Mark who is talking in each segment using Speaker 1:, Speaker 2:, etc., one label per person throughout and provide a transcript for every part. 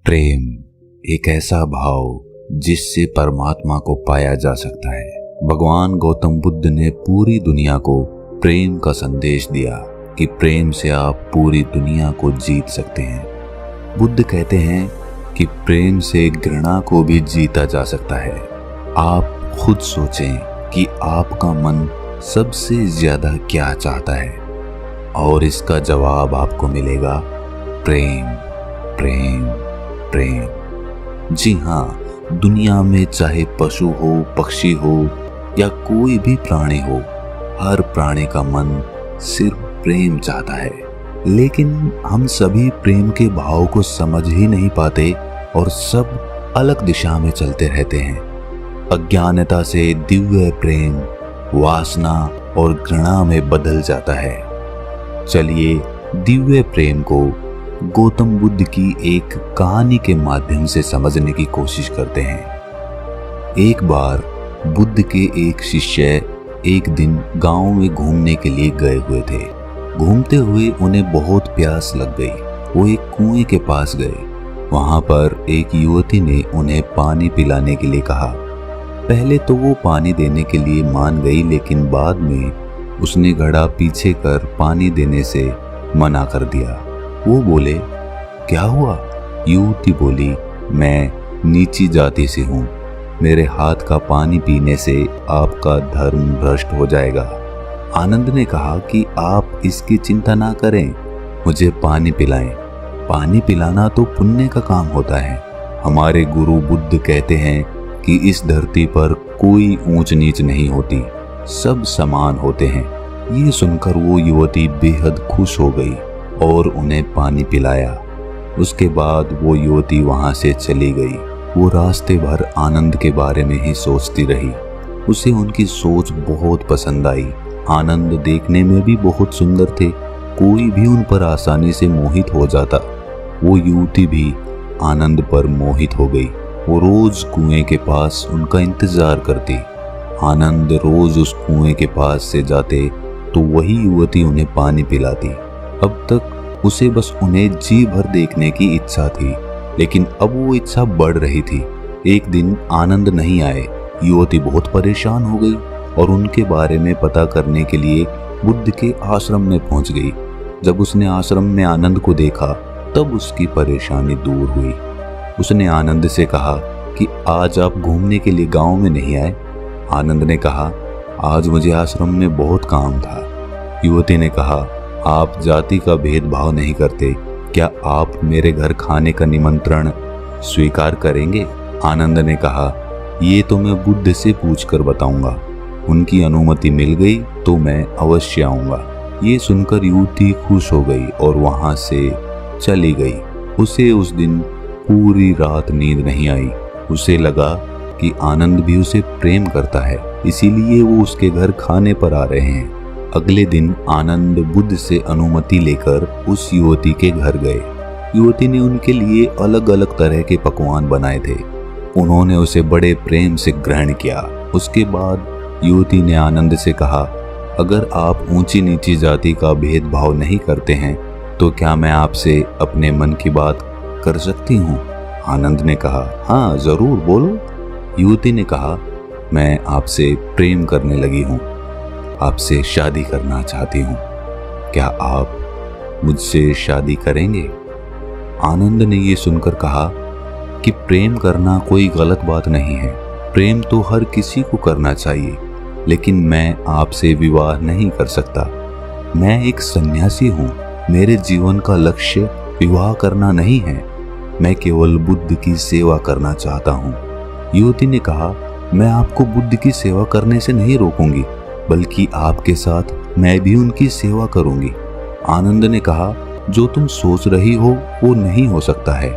Speaker 1: प्रेम एक ऐसा भाव जिससे परमात्मा को पाया जा सकता है। भगवान गौतम बुद्ध ने पूरी दुनिया को प्रेम का संदेश दिया कि प्रेम से आप पूरी दुनिया को जीत सकते हैं। बुद्ध कहते हैं कि प्रेम से घृणा को भी जीता जा सकता है। आप खुद सोचें कि आपका मन सबसे ज्यादा क्या चाहता है और इसका जवाब आपको मिलेगा प्रेम, प्रेम, प्रेम। जी हाँ, दुनिया में चाहे पशु हो, पक्षी हो या कोई भी प्राणी हो, हर प्राणी का मन सिर्फ प्रेम चाहता है। लेकिन हम सभी प्रेम के भाव को समझ ही नहीं पाते और सब अलग दिशा में चलते रहते हैं। अज्ञानता से दिव्य प्रेम वासना और घृणा में बदल जाता है। चलिए दिव्य प्रेम को गौतम बुद्ध की एक कहानी के माध्यम से समझने की कोशिश करते हैं। एक बार बुद्ध के एक शिष्य एक दिन गांव में घूमने के लिए गए हुए थे। घूमते हुए उन्हें बहुत प्यास लग गई। वो एक कुएं के पास गए। वहां पर एक युवती ने उन्हें पानी पिलाने के लिए कहा। पहले तो वो पानी देने के लिए मान गई, लेकिन बाद में उसने घड़ा पीछे कर पानी देने से मना कर दिया। वो बोले, क्या हुआ? युवती बोली, मैं नीची जाति से हूँ। मेरे हाथ का पानी पीने से आपका धर्म भ्रष्ट हो जाएगा। आनंद ने कहा कि आप इसकी चिंता ना करें, मुझे पानी पिलाएं। पानी पिलाना तो पुण्य का काम होता है। हमारे गुरु बुद्ध कहते हैं कि इस धरती पर कोई ऊंच नीच नहीं होती, सब समान होते हैं। ये सुनकर वो युवती बेहद खुश हो गई और उन्हें पानी पिलाया। उसके बाद वो युवती वहां से चली गई। वो रास्ते भर आनंद के बारे में ही सोचती रही। उसे उनकी सोच बहुत पसंद आई। आनंद देखने में भी बहुत सुंदर थे। कोई भी उन पर आसानी से मोहित हो जाता। वो युवती भी आनंद पर मोहित हो गई। वो रोज कुएं के पास उनका इंतजार करती। आनंद रोज उस कुएं के पास से जाते तो वही युवती उन्हें पानी पिलाती। अब तक उसे बस उन्हें जी भर देखने की इच्छा थी, लेकिन अब वो इच्छा बढ़ रही थी। एक दिन आनंद नहीं आए। युवती बहुत परेशान हो गई और उनके बारे में पता करने के लिए बुद्ध के आश्रम में पहुंच गई। जब उसने आश्रम में आनंद को देखा तब उसकी परेशानी दूर हुई। उसने आनंद से कहा कि आज आप घूमने के लिए गांव में नहीं आए? आनंद ने कहा, आज मुझे आश्रम में बहुत काम था। युवती ने कहा, आप जाति का भेदभाव नहीं करते, क्या आप मेरे घर खाने का निमंत्रण स्वीकार करेंगे? आनंद ने कहा, ये तो मैं बुद्ध से पूछकर बताऊंगा। उनकी अनुमति मिल गई तो मैं अवश्य आऊंगा। ये सुनकर युवती खुश हो गई और वहां से चली गई। उसे उस दिन पूरी रात नींद नहीं आई। उसे लगा कि आनंद भी उसे प्रेम करता है, इसीलिए वो उसके घर खाने पर आ रहे हैं। अगले दिन आनंद बुद्ध से अनुमति लेकर उस युवती के घर गए। युवती ने उनके लिए अलग अलग तरह के पकवान बनाए थे। उन्होंने उसे बड़े प्रेम से ग्रहण किया। उसके बाद युवती ने आनंद से कहा, अगर आप ऊंची नीची जाति का भेदभाव नहीं करते हैं तो क्या मैं आपसे अपने मन की बात कर सकती हूँ? आनंद ने कहा, हाँ जरूर बोलो। युवती ने कहा, मैं आपसे प्रेम करने लगी हूँ, आपसे शादी करना चाहती हूँ। क्या आप मुझसे शादी करेंगे? आनंद ने ये सुनकर कहा कि प्रेम करना कोई गलत बात नहीं है। प्रेम तो हर किसी को करना चाहिए, लेकिन मैं आपसे विवाह नहीं कर सकता। मैं एक सन्यासी हूँ। मेरे जीवन का लक्ष्य विवाह करना नहीं है। मैं केवल बुद्ध की सेवा करना चाहता हूँ। युवती ने कहा, मैं आपको बुद्ध की सेवा करने से नहीं रोकूंगी, बल्कि आपके साथ मैं भी उनकी सेवा करूंगी। आनंद ने कहा, जो तुम सोच रही हो वो नहीं हो सकता है।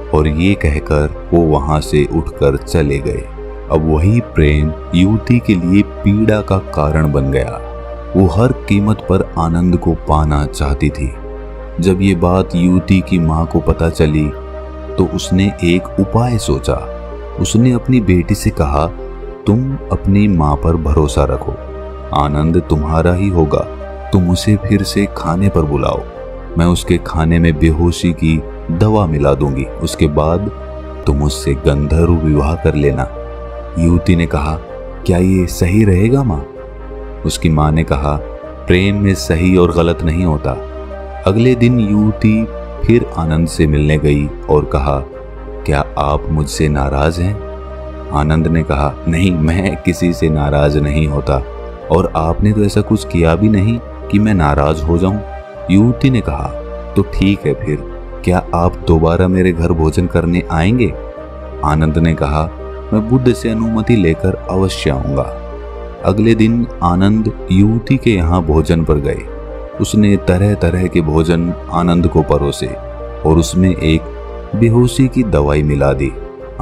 Speaker 1: और ये कहकर वो वहां से उठकर चले गए। अब वही प्रेम युवती के लिए पीड़ा का कारण बन गया। वो हर कीमत पर आनंद को पाना चाहती थी। जब ये बात युवती की माँ को पता चली तो उसने एक उपाय सोचा। उसने अपनी बेटी से कहा, तुम अपनी माँ पर भरोसा रखो, आनंद तुम्हारा ही होगा। तुम उसे फिर से खाने पर बुलाओ। मैं उसके खाने में बेहोशी की दवा मिला दूंगी, उसके बाद तुम उससे गंधर्व विवाह कर लेना। युवती ने कहा, क्या ये सही रहेगा माँ? उसकी माँ ने कहा, प्रेम में सही और गलत नहीं होता। अगले दिन युवती फिर आनंद से मिलने गई और कहा, क्या आप मुझसे नाराज हैं? आनंद ने कहा, नहीं, मैं किसी से नाराज नहीं होता और आपने तो ऐसा कुछ किया भी नहीं कि मैं नाराज हो जाऊं। युवती ने कहा, तो ठीक है, फिर क्या आप दोबारा मेरे घर भोजन करने आएंगे? आनंद ने कहा, मैं बुद्ध से अनुमति लेकर अवश्य आऊंगा। अगले दिन आनंद युवती के यहाँ भोजन पर गए। उसने तरह तरह के भोजन आनंद को परोसे और उसमें एक बेहोशी की दवाई मिला दी।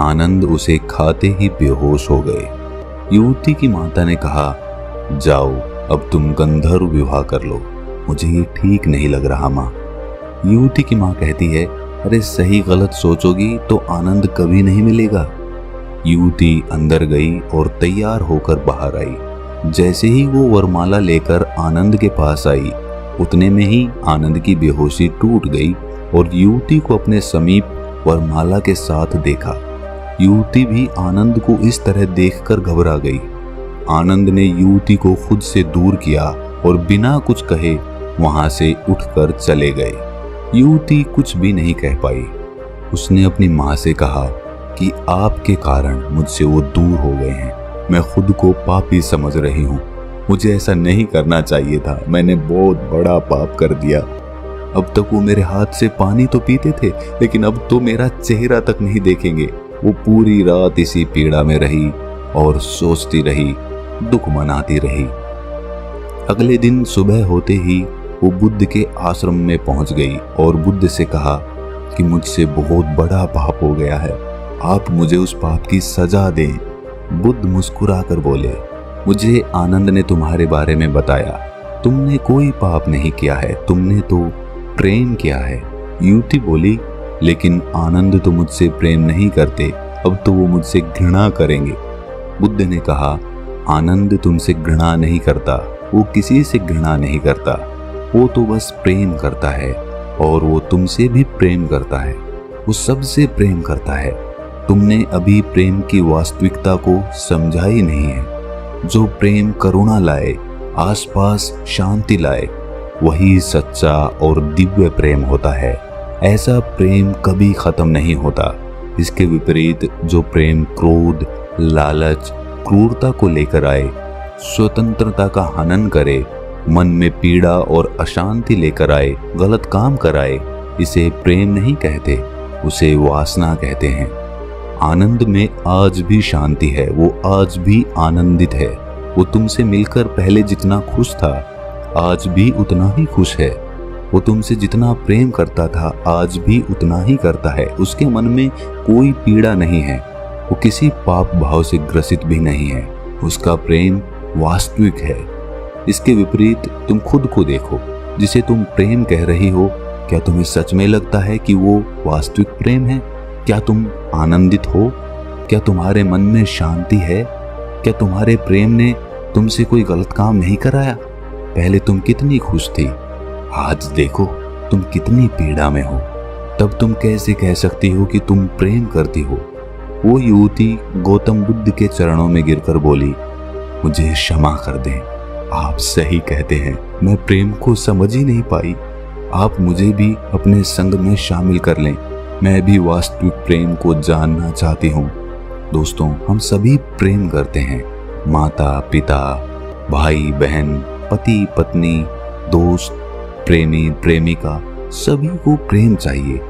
Speaker 1: आनंद उसे खाते ही बेहोश हो गए। युवती की माता ने कहा, जाओ अब तुम गंधर्व विवाह कर लो, मुझे ये ठीक नहीं लग रहा माँ। युवती की माँ कहती है, अरे सही गलत सोचोगी तो आनंद कभी नहीं मिलेगा। युवती अंदर गई और तैयार होकर बाहर आई। जैसे ही वो वरमाला लेकर आनंद के पास आई, उतने में ही आनंद की बेहोशी टूट गई और युवती को अपने समीप वरमाला के साथ देखा। युवती भी आनंद को इस तरह देखकर घबरा गई। आनंद ने युवती को खुद से दूर किया और बिना कुछ कहे वहां से उठकर चले गए। युवती कुछ भी नहीं कह पाई। उसने अपनी माँ से कहा कि आपके कारण मुझसे वो दूर हो गए हैं। मैं खुद को पापी समझ रही हूँ। मुझे ऐसा नहीं करना चाहिए था। मैंने बहुत बड़ा पाप कर दिया। अब तक वो मेरे हाथ से पानी तो पीते थे, लेकिन अब तो मेरा चेहरा तक नहीं देखेंगे। वो पूरी रात इसी पीड़ा में रही और सोचती रही, दुख मनाती रही। अगले दिन सुबह होते ही वो बुद्ध के आश्रम में पहुंच गई और बुद्ध से कहा कि मुझसे बहुत बड़ा पाप हो गया है, आप मुझे उस पाप की सजा दें। बुद्ध मुस्कुराकर बोले, मुझे आनंद ने तुम्हारे बारे में बताया, तुमने कोई पाप नहीं किया है, तुमने तो प्रेम किया है। युवती बोली, लेकिन आनंद तो मुझसे प्रेम नहीं करते, अब तो वो मुझसे घृणा करेंगे। बुद्ध ने कहा, आनंद तुमसे घृणा नहीं करता, वो किसी से घृणा नहीं करता, वो तो बस प्रेम करता है और वो तुमसे भी प्रेम करता है, वो सबसे प्रेम करता है। तुमने अभी प्रेम की वास्तविकता को समझा ही नहीं है। जो प्रेम करुणा लाए, आसपास शांति लाए, वही सच्चा और दिव्य प्रेम होता है। ऐसा प्रेम कभी खत्म नहीं होता। इसके विपरीत जो प्रेम क्रोध, लालच, क्रूरता को लेकर आए, स्वतंत्रता का हनन करे, मन में पीड़ा और अशांति लेकर आए, गलत काम कराए, इसे प्रेम नहीं कहते, उसे वासना कहते हैं। आनंद में आज भी शांति है, वो आज भी आनंदित है। वो तुमसे मिलकर पहले जितना खुश था, आज भी उतना ही खुश है। वो तुमसे जितना प्रेम करता था, आज भी उतना ही करता है। उसके मन में कोई पीड़ा नहीं है, वो किसी पाप भाव से ग्रसित भी नहीं है। उसका प्रेम वास्तविक है। इसके विपरीत तुम खुद को देखो, जिसे तुम प्रेम कह रही हो, क्या तुम्हें सच में लगता है कि वो वास्तविक प्रेम है? क्या तुम आनंदित हो? क्या तुम्हारे मन में शांति है? क्या तुम्हारे प्रेम ने तुमसे कोई गलत काम नहीं कराया? पहले तुम कितनी खुश थी, आज देखो तुम कितनी पीड़ा में हो। तब तुम कैसे कह सकती हो कि तुम प्रेम करती हो? वो युवती गौतम बुद्ध के चरणों में गिरकर बोली, मुझे क्षमा कर दें, आप सही कहते हैं, मैं प्रेम को समझ ही नहीं पाई। आप मुझे भी अपने संग में शामिल कर लें, मैं भी वास्तविक प्रेम को जानना चाहती हूँ। दोस्तों, हम सभी प्रेम करते हैं। माता पिता, भाई बहन, पति पत्नी, दोस्त, प्रेमी प्रेमिका, सभी को प्रेम चाहिए।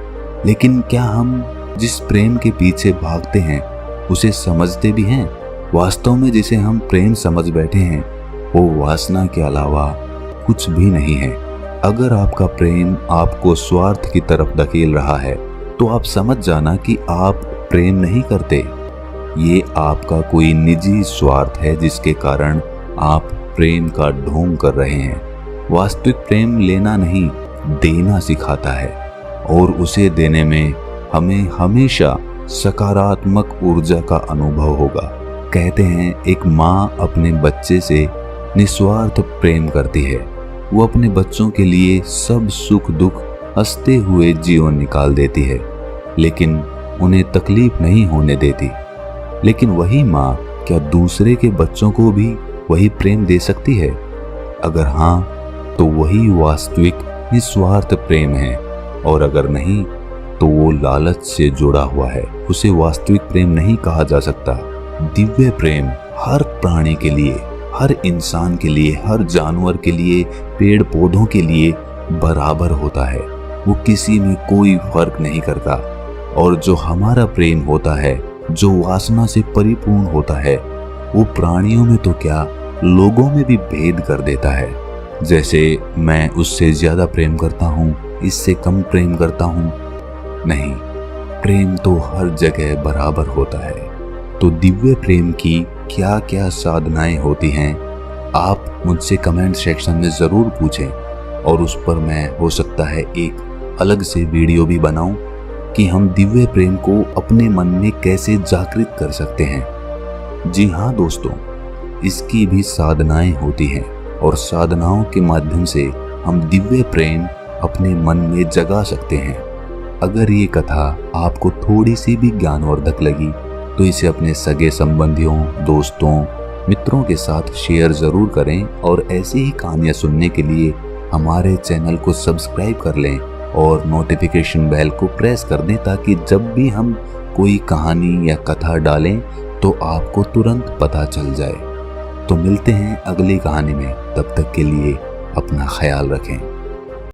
Speaker 1: लेकिन क्या हम जिस प्रेम के पीछे भागते हैं उसे समझते भी हैं? वास्तव में जिसे हम प्रेम समझ बैठे हैं वो वासना के अलावा कुछ भी नहीं है। अगर आपका प्रेम आपको स्वार्थ की तरफ धकेल रहा है तो आप समझ जाना कि आप प्रेम नहीं करते। ये आपका कोई निजी स्वार्थ है जिसके कारण आप प्रेम का ढोंग कर रहे हैं। वास्तविक प्रेम लेना नहीं, देना सिखाता है और उसे देने में हमें हमेशा सकारात्मक ऊर्जा का अनुभव होगा। कहते हैं एक माँ अपने बच्चे से निस्वार्थ प्रेम करती है। वो अपने बच्चों के लिए सब सुख दुख हंसते हुए जीवन निकाल देती है, लेकिन उन्हें तकलीफ नहीं होने देती। लेकिन वही माँ क्या दूसरे के बच्चों को भी वही प्रेम दे सकती है? अगर हाँ, तो वही वास्तविक निस्वार्थ प्रेम है, और अगर नहीं तो वो लालच से जुड़ा हुआ है। उसे वास्तविक प्रेम नहीं कहा जा सकता। दिव्य प्रेम हर प्राणी के लिए, हर इंसान के लिए, हर जानवर के लिए, पेड़ पौधों के लिए बराबर होता है। वो किसी में कोई फर्क नहीं करता। और जो हमारा प्रेम होता है, जो वासना से परिपूर्ण होता है, वो प्राणियों में तो क्या, लोगों में भी भेद कर देता है। जैसे मैं उससे ज्यादा प्रेम करता हूँ, इससे कम प्रेम करता हूँ, नहीं, प्रेम तो हर जगह बराबर होता है। तो दिव्य प्रेम की क्या क्या साधनाएं होती हैं, आप मुझसे कमेंट सेक्शन में जरूर पूछें, और उस पर मैं हो सकता है एक अलग से वीडियो भी बनाऊं कि हम दिव्य प्रेम को अपने मन में कैसे जागृत कर सकते हैं। जी हाँ दोस्तों, इसकी भी साधनाएं होती हैं, और साधनाओं के माध्यम से हम दिव्य प्रेम अपने मन में जगा सकते हैं। अगर ये कथा आपको थोड़ी सी भी ज्ञानवर्धक लगी तो इसे अपने सगे संबंधियों, दोस्तों, मित्रों के साथ शेयर जरूर करें, और ऐसी ही कहानियां सुनने के लिए हमारे चैनल को सब्सक्राइब कर लें और नोटिफिकेशन बेल को प्रेस कर दें, ताकि जब भी हम कोई कहानी या कथा डालें तो आपको तुरंत पता चल जाए। तो मिलते हैं अगली कहानी में, तब तक के लिए अपना ख्याल रखें।